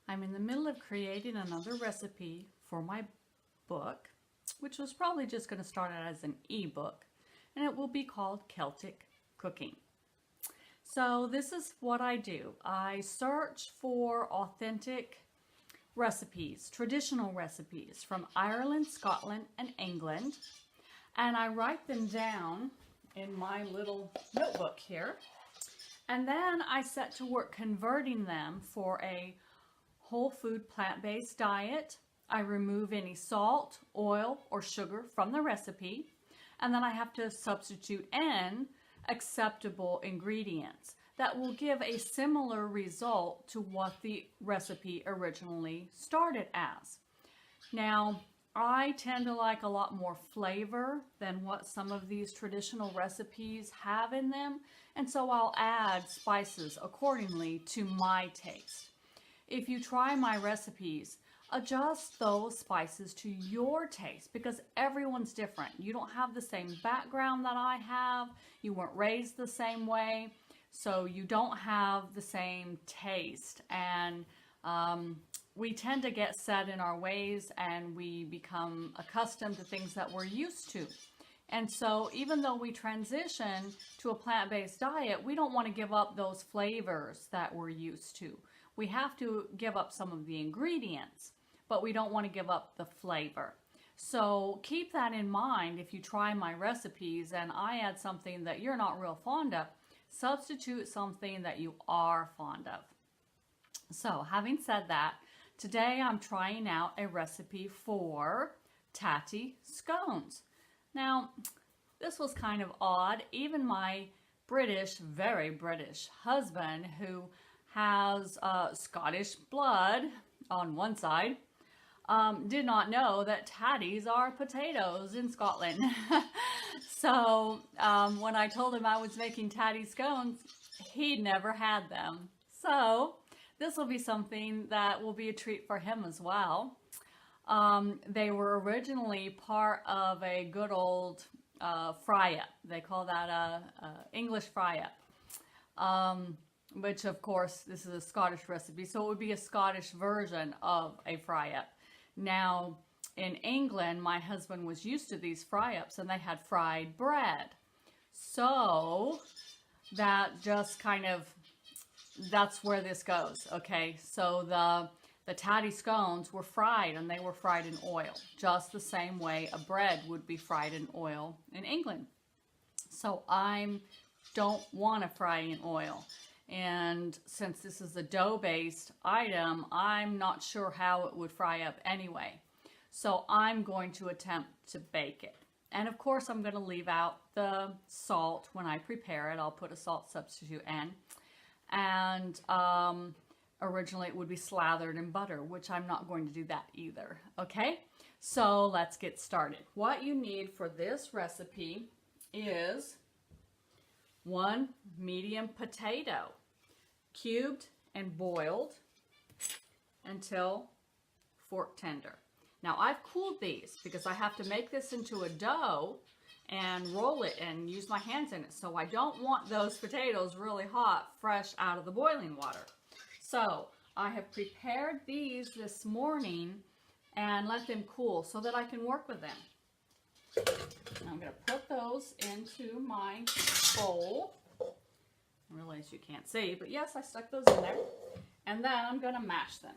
I'm in the middle of creating another recipe for my book, which was probably just going to start out as an ebook, and it will be called Celtic Cooking. So this is what I do. I search for authentic recipes, traditional recipes from Ireland, Scotland, and England, and I write them down in my little notebook here, and then I set to work converting them for a whole food plant-based diet. I remove any salt, oil, or sugar from the recipe, and then I have to substitute in acceptable ingredients that will give a similar result to what the recipe originally started as. Now, I tend to like a lot more flavor than what some of these traditional recipes have in them, and so I'll add spices accordingly to my taste. If you try my recipes, adjust those spices to your taste because everyone's different. You don't have the same background that I have. You weren't raised the same way, so you don't have the same taste. And we tend to get set in our ways and we become accustomed to things that we're used to. And so even though we transition to a plant-based diet, we don't want to give up those flavors that we're used to. We have to give up some of the ingredients, but we don't want to give up the flavor. So keep that in mind if you try my recipes and I add something that you're not real fond of, substitute something that you are fond of. So having said that, today I'm trying out a recipe for Tattie Scones. Now, this was kind of odd. Even my British, very British husband, who has Scottish blood on one side, did not know that tatties are potatoes in Scotland. So when I told him I was making Tattie Scones, he'd never had them. So this will be something that will be a treat for him as well. They were originally part of a good old fry-up. They call that a English fry-up, which of course this is a Scottish recipe, so it would be a Scottish version of a fry-up. Now in England, my husband was used to these fry-ups and they had fried bread. So that just kind of, that's where this goes, okay? So the Tattie Scones were fried and they were fried in oil, just the same way a bread would be fried in oil in England. So I don't want to fry in oil. And since this is a dough-based item, I'm not sure how it would fry up anyway. So I'm going to attempt to bake it. And of course, I'm going to leave out the salt when I prepare it. I'll put a salt substitute in. And originally it would be slathered in butter, which I'm not going to do that either. Okay, so let's get started. What you need for this recipe is 1 medium potato, cubed and boiled until fork tender. Now I've cooled these because I have to make this into a dough and roll it and use my hands in it. So I don't want those potatoes really hot, fresh out of the boiling water. So I have prepared these this morning and let them cool so that I can work with them. I'm going to put those into my bowl. I realize you can't see, but yes, I stuck those in there. And then I'm going to mash them.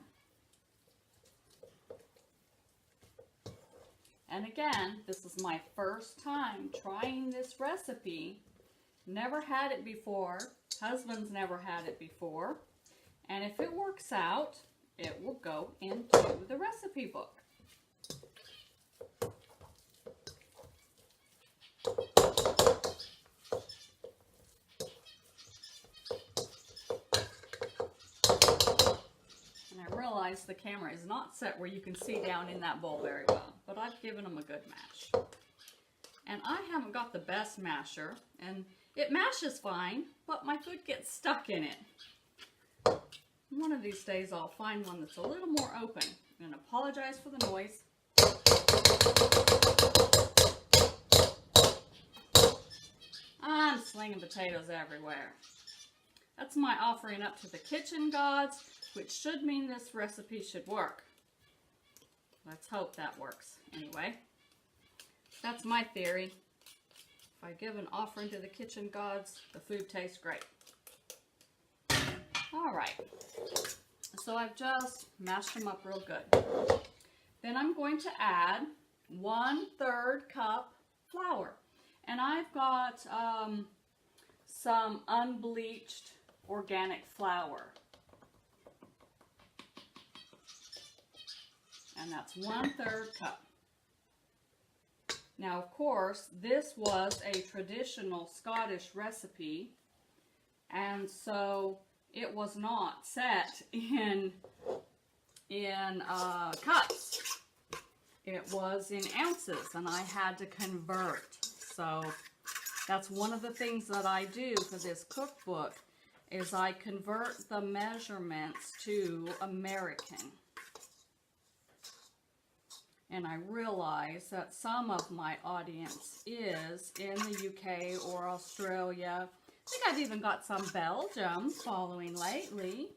And again, this is my first time trying this recipe. Never had it before. Husband's never had it before. And if it works out, it will go into the recipe book. And I realize the camera is not set where you can see down in that bowl very well, but I've given them a good mash. And I haven't got the best masher, and it mashes fine, but my food gets stuck in it. One of these days I'll find one that's a little more open. I'm going to apologize for the noise. I'm slinging potatoes everywhere. That's my offering up to the kitchen gods which should mean this recipe should work. Let's hope that works anyway. That's my theory. If I give an offering to the kitchen gods, the food tastes great. All right, so I've just mashed them up real good. Then I'm going to add 1/3 cup flour. And I've got some unbleached organic flour. And that's 1/3 cup. Now, of course, this was a traditional Scottish recipe, and so it was not set in cups. It was in ounces, and I had to convert. So that's one of the things that I do for this cookbook, is I convert the measurements to American. And I realize that some of my audience is in the UK or Australia. I think I've even got some Belgium following lately.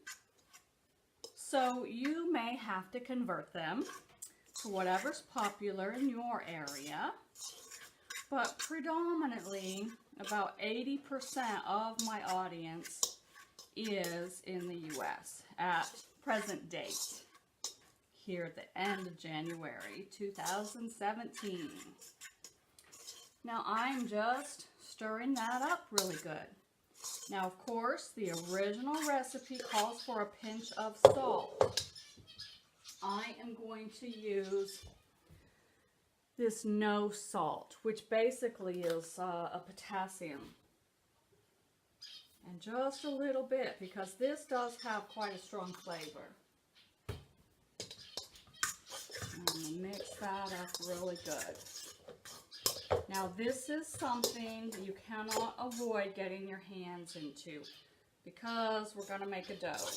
So you may have to convert them to whatever's popular in your area. But predominantly, about 80% of my audience is in the US at present date, here at the end of January 2017. Now I'm just stirring that up really good. Now, of course, the original recipe calls for a pinch of salt. I am going to use this no salt, which basically is a potassium. And just a little bit, because this does have quite a strong flavor. And mix that up really good. Now, this is something that you cannot avoid getting your hands into, because we're going to make a dough.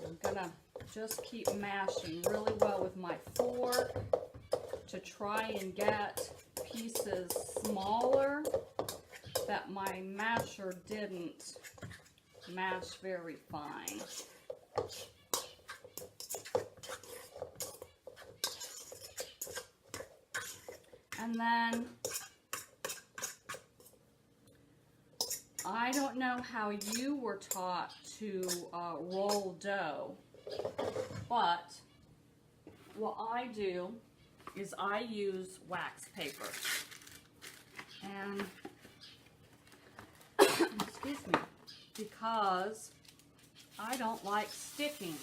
I'm going to just keep mashing really well with my fork to try and get pieces smaller that my masher didn't mash very fine. And then, I don't know how you were taught to roll dough, but what I do is I use wax paper. And, excuse me, because I don't like sticking.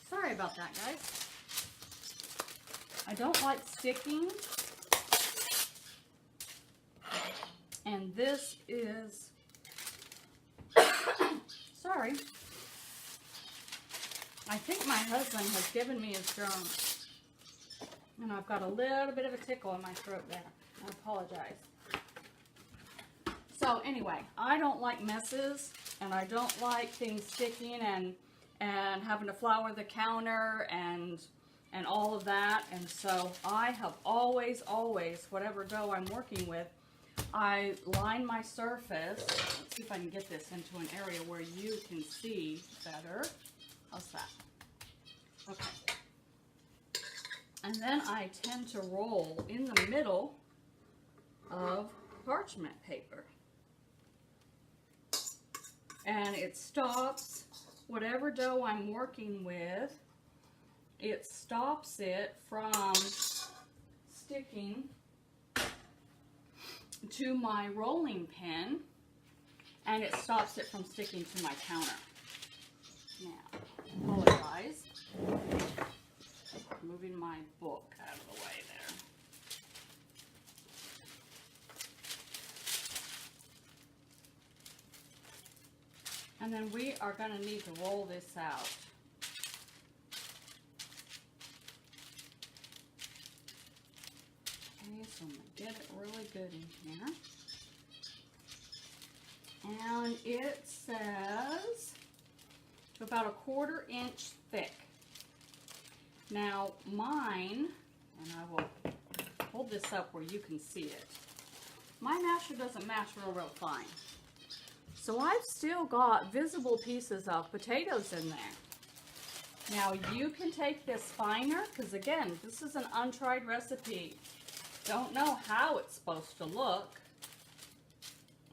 Sorry about that, guys. I don't like sticking, and this is, sorry, I think my husband has given me his germs, and I've got a little bit of a tickle in my throat there. I apologize. So anyway, I don't like messes, and I don't like things sticking and having to flour the counter and all of that. And so I have always, whatever dough I'm working with, I line my surface. Let's see if I can get this into an area where you can see better. How's that? Okay. And then I tend to roll in the middle of parchment paper. And it stops whatever dough I'm working with. It stops it from sticking to my rolling pin, and it stops it from sticking to my counter. Now, apologize. Moving my book out of the way there. And then we are going to need to roll this out. Okay, so I'm going to get it really good in here. And it says about 1/4 inch thick. Now mine, and I will hold this up where you can see it. My masher doesn't mash real fine. So I've still got visible pieces of potatoes in there. Now you can take this finer, because again, this is an untried recipe. Don't know how it's supposed to look.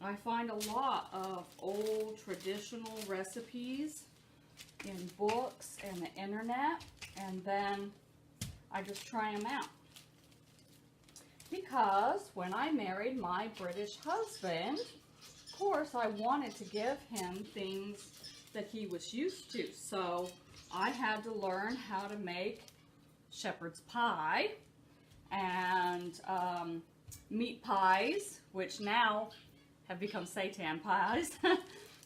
I find a lot of old traditional recipes in books and the internet, and then I just try them out. Because when I married my British husband, of course I wanted to give him things that he was used to. So I had to learn how to make shepherd's pie and meat pies, which now have become seitan pies,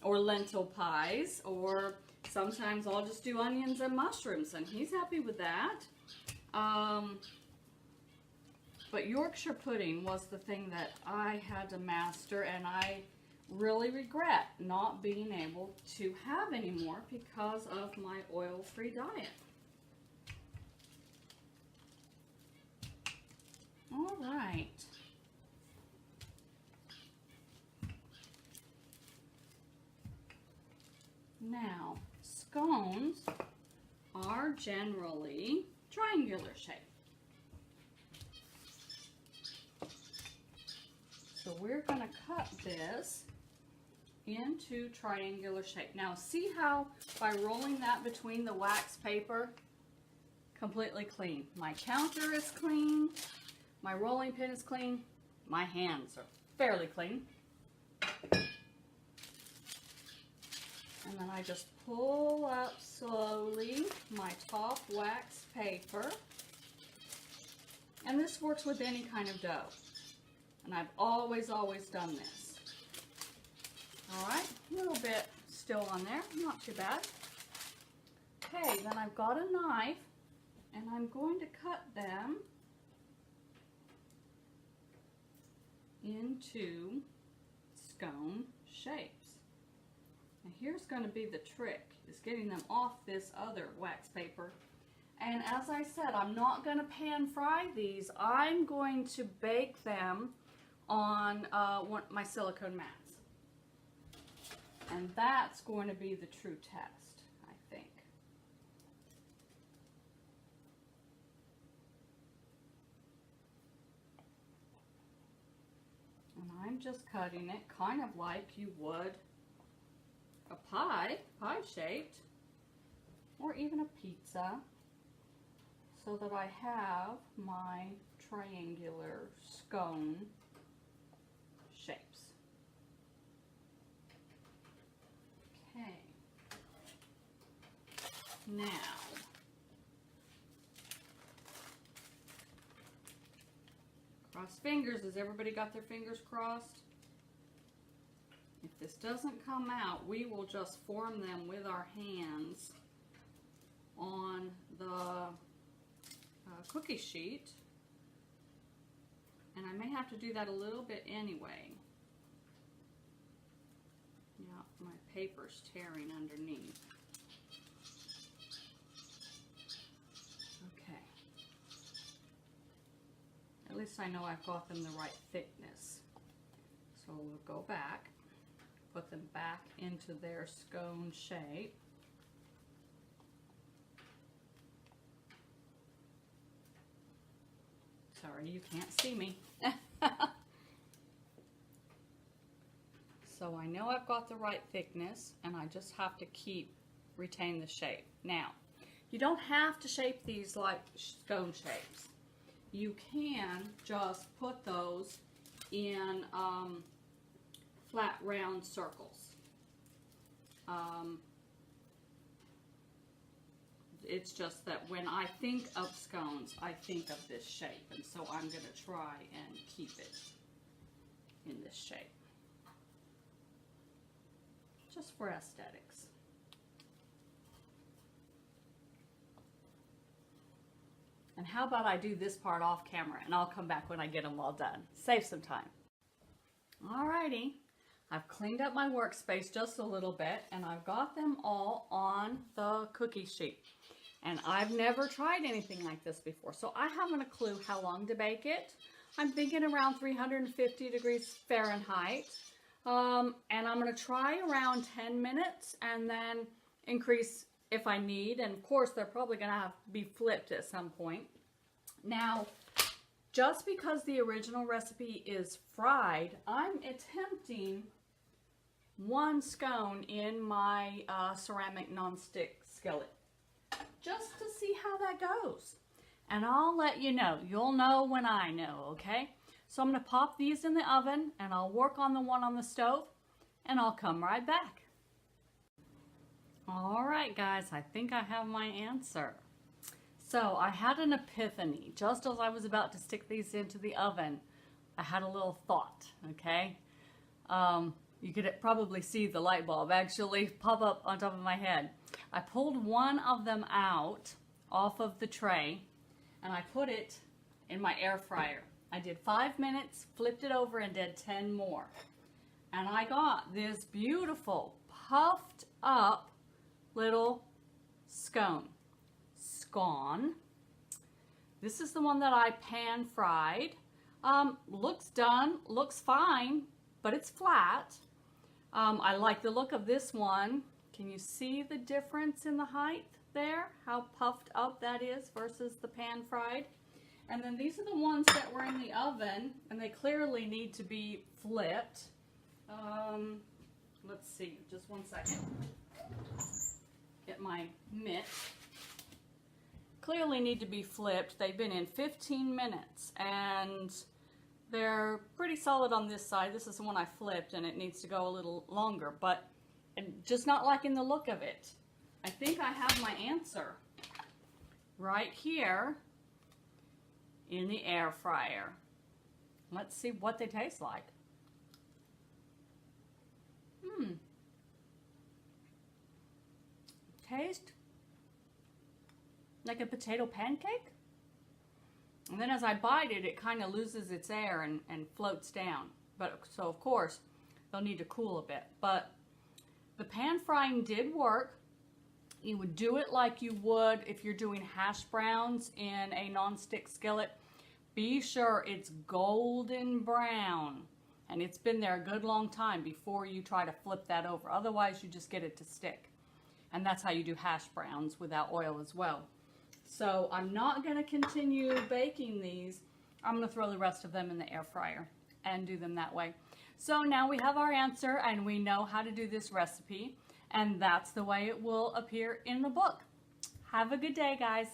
or lentil pies, or sometimes I'll just do onions and mushrooms, and he's happy with that. But Yorkshire pudding was the thing that I had to master, and I really regret not being able to have anymore because of my oil-free diet. All right. Now, scones are generally triangular shape. So we're going to cut this into triangular shape. Now see how by rolling that between the wax paper, completely clean. My counter is clean, my rolling pin is clean, my hands are fairly clean. And then I just pull up slowly my top wax paper. And this works with any kind of dough. And I've always done this. All right, a little bit still on there, not too bad. Okay, then I've got a knife, and I'm going to cut them into scone shapes. Now here's going to be the trick, is getting them off this other wax paper. And as I said, I'm not going to pan fry these. I'm going to bake them on my silicone mats. And that's going to be the true test, I think. And I'm just cutting it kind of like you would a pie shaped, or even a pizza, so that I have my triangular scone shapes. Okay. Now, cross fingers. Has everybody got their fingers crossed? If this doesn't come out, we will just form them with our hands on the cookie sheet. And I may have to do that a little bit anyway. Yeah, my paper's tearing underneath. Okay. At least I know I've got them the right thickness. So we'll go back, put them back into their scone shape. Sorry, you can't see me. So I know I've got the right thickness, and I just have to retain the shape. Now, you don't have to shape these like scone shapes. You can just put those in flat round circles. It's just that when I think of scones, I think of this shape, and so I'm going to try and keep it in this shape, just for aesthetics. And how about I do this part off camera, and I'll come back when I get them all done. Save some time. Alrighty, I've cleaned up my workspace just a little bit, and I've got them all on the cookie sheet. And I've never tried anything like this before, so I haven't a clue how long to bake it. I'm thinking around 350 degrees Fahrenheit. And I'm going to try around 10 minutes and then increase if I need. And of course, they're probably going to have to be flipped at some point. Now, just because the original recipe is fried, I'm attempting 1 scone in my ceramic nonstick skillet, just to see how that goes. And I'll let you know. You'll know when I know, okay? So I'm going to pop these in the oven, and I'll work on the one on the stove, and I'll come right back. All right, guys, I think I have my answer. So I had an epiphany. Just as I was about to stick these into the oven, I had a little thought, okay? You could probably see the light bulb actually pop up on top of my head. I pulled one of them out off of the tray, and I put it in my air fryer. I did 5 minutes, flipped it over, and did 10 more. And I got this beautiful puffed up little scone. This is the one that I pan fried. Looks done, looks fine, but it's flat. I like the look of this one. Can you see the difference in the height there? How puffed up that is versus the pan fried? And then these are the ones that were in the oven, and they clearly need to be flipped. Let's see, just 1 second. Get my mitt. Clearly need to be flipped. They've been in 15 minutes, and they're pretty solid on this side. This is the one I flipped, and it needs to go a little longer, but I'm just not liking the look of it. I think I have my answer right here in the air fryer. Let's see what they taste like. Taste like a potato pancake. And then as I bite it, it kind of loses its air and floats down. But so of course, they'll need to cool a bit. But the pan frying did work. You would do it like you would if you're doing hash browns in a nonstick skillet. Be sure it's golden brown, and it's been there a good long time before you try to flip that over. Otherwise, you just get it to stick. And that's how you do hash browns without oil as well. So I'm not going to continue baking these. I'm going to throw the rest of them in the air fryer and do them that way. So now we have our answer, and we know how to do this recipe, and that's the way it will appear in the book. Have a good day, guys.